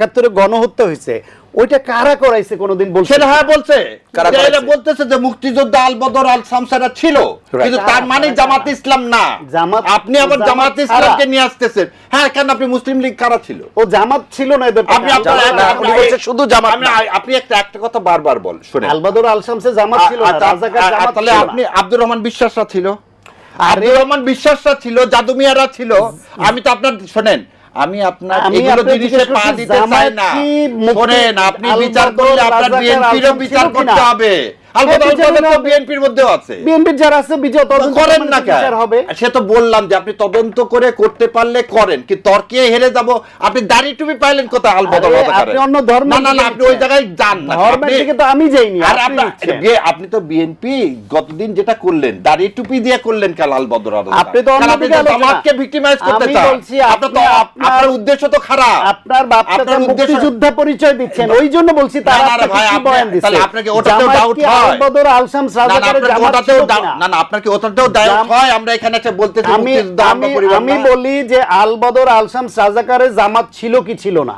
৭১ গণহত্যা হয়েছে, ওইটা কারা করাইছে কোনোদিন বলছে? সেটা হ্যাঁ বলছে, কারা যে এরা করাইছে? বলতেছে যে মুক্তিযোদ্ধা আল বদর আল শামসারা ছিল, কিন্তু তার মানে জামাত ইসলাম না। আপনি আবার জামাত ইসলামকে নিয়ে আসতেছেন। হ্যাঁ, কেন আপনি মুসলিম লীগ কারা ছিল? ও জামাত ছিল না এদের? শুধু জামাত না। আপনি একটা কথা বারবার বল শুনেন, আল বদর আল শামসে জামাত ছিল না, রাজাকার জামাত তাহলে ছিল না। আপনি আব্দুর রহমান বিশ্বাসরা ছিল, আব্দুর রহমান বিশ্বাসরা ছিল, জাদু মিয়ারা ছিল। আমি তো আপনার শোনেন, আমি আপনার এগুলো জিনিসে পা দিতে চাই না। শোনেন, আপনি বিচার করলে আপনার বিএনপিরও বিচার করতে হবে। বিএনপির মধ্যেও আছে, বিএনপির যারা আছে বিজয় তদন্ত করেন না কেন? বিচার হবে। সে তো বললাম যে আপনি তদন্ত করে করতে পারলে করেন, কি তর্কে হেরে যাব? আপনি দাড়ি টুপি পাইলেন কোথায়? আল বদর আপনি অন্য ধর্ম, না, আপনি ওই জায়গায় যান না। ধর্মের দিকে তো আমি যাইনি। আর আপনি তো বিএনপি গতদিন যেটা করলেন, দাড়ি টুপি দিয়ে করলেন কাল আল বদর। আপনি তো অন্যদিকে জামাতকে ভিক্টিমাইজ করতে চান। আপনার উদ্দেশ্য তো খারাপ। আপনার বাপটা মুক্তিযোদ্ধা পরিচয় দিচ্ছেন, ওই জন্য বলছি তারা কি বয়ান দিচ্ছে। তাহলে আপনাকে ওটাতেও ডাউট হয়? আল বদর আল শামস রাজাকারের জামাত ছিল কিনা? না, আপনার কি ওটাতেও ডাউট হয়? আমরা এখানে একটা বলতেছি আমি বলি যে আল বদর আল শামস রাজাকারের জামাত ছিল কি ছিল না।